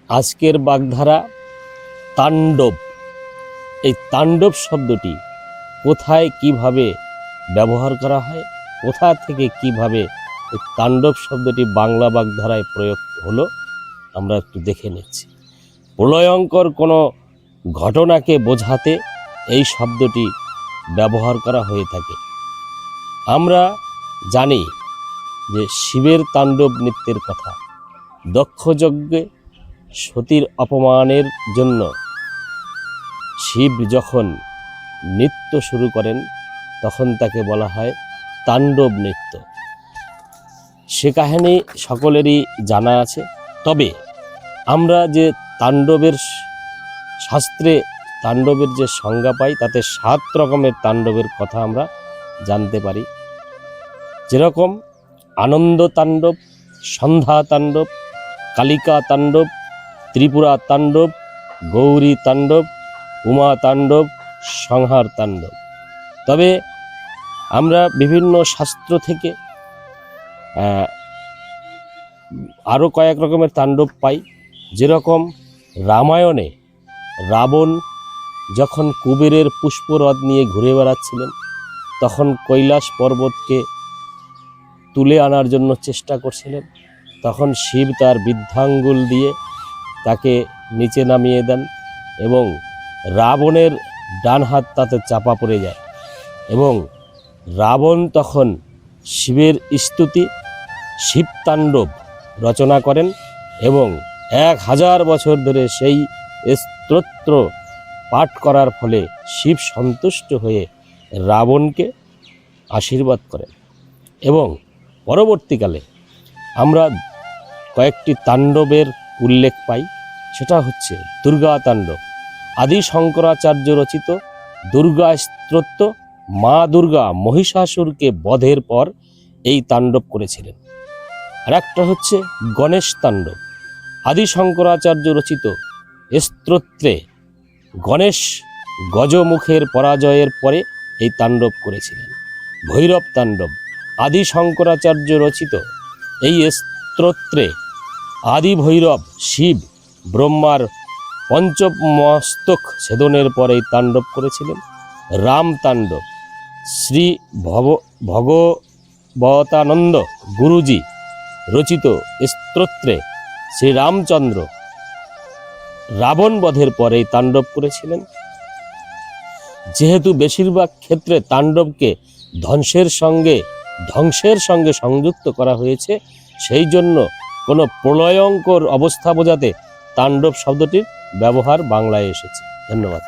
আজকের বাগধারা তাণ্ডব। এই তাণ্ডব শব্দটি কোথায় কিভাবে ব্যবহার করা হয়, কোথা থেকে কিভাবে এই তাণ্ডব শব্দটি বাংলা বাগধারায় প্রয়োগ হলো আমরা একটু দেখে নিচ্ছি। প্রলয়ঙ্কর কোনো ঘটনাকে বোঝাতে এই শব্দটি ব্যবহার করা হয়ে থাকে। আমরা জানি যে শিবের তাণ্ডব নৃত্যের কথা। দক্ষযজ্ঞে সতীর অপমানের জন্য শিব যখন নৃত্য শুরু করেন তখন তাকে বলা হয় তাণ্ডব নৃত্য। সে কাহিনী সকলেরই জানা আছে। তবে আমরা যে তাণ্ডবের শাস্ত্রে তাণ্ডবের যে সংজ্ঞা পাই তাতে 7 রকমের তাণ্ডবের কথা আমরা জানতে পারি। যেরকম আনন্দ তাণ্ডব, সন্ধ্যা তাণ্ডব, কালিকা তাণ্ডব, ত্রিপুরা তাণ্ডব, গৌরী তাণ্ডব, উমা তাণ্ডব, সংহার তাণ্ডব। তবে আমরা বিভিন্ন শাস্ত্র থেকে আরও কয়েক রকমের তাণ্ডব পাই। যেরকম রামায়ণে রাবণ যখন কুবেরের পুষ্পরথ নিয়ে ঘুরে বেড়াচ্ছিলেন তখন কৈলাস পর্বতকে তুলে আনার জন্য চেষ্টা করছিলেন, তখন শিব তার বৃদ্ধাঙ্গুল দিয়ে তাকে নিচে নামিয়ে দেন এবং রাবণের ডান হাত তাতে চাপা পড়ে যায় এবং রাবণ তখন শিবের স্তুতি শিব তাণ্ডব রচনা করেন এবং 1000 বছর ধরে সেই স্তোত্র পাঠ করার ফলে শিব সন্তুষ্ট হয়ে রাবণকে আশীর্বাদ করেন। এবং পরবর্তীকালে আমরা কয়েকটি তাণ্ডবের উল্লেখ পাই। সেটা হচ্ছে দুর্গা তাণ্ডব। আদি শঙ্করাচার্য রচিত দুর্গা স্তোত্র মা দুর্গা মহিষাসুরকে বধের পর এই তাণ্ডব করেছিলেন। আর একটা হচ্ছে গণেশ তাণ্ডব। আদি শঙ্করাচার্য রচিত স্তোত্রে গণেশ গজমুখের পরাজয়ের পরে এই তাণ্ডব করেছিলেন। ভৈরব তাণ্ডব। আদি শঙ্করাচার্য রচিত এই স্তোত্রে আদি ভৈরব শিব ব্রহ্মার পঞ্চমস্তক ছেদনের পরে এই তাণ্ডব করেছিলেন। রাম তাণ্ডব। শ্রী ভগবতানন্দ গুরুজি রচিত স্তোত্রে শ্রী রামচন্দ্র রাবণ বধের পরে এই তাণ্ডব করেছিলেন। যেহেতু বেশিরভাগ ক্ষেত্রে তাণ্ডবকে ধ্বংসের সঙ্গে সংযুক্ত করা হয়েছে, সেই জন্য কোনো প্রলয়ঙ্কর অবস্থা বোঝাতে তাণ্ডব শব্দটির ব্যবহার বাংলায় এসেছে। ধন্যবাদ।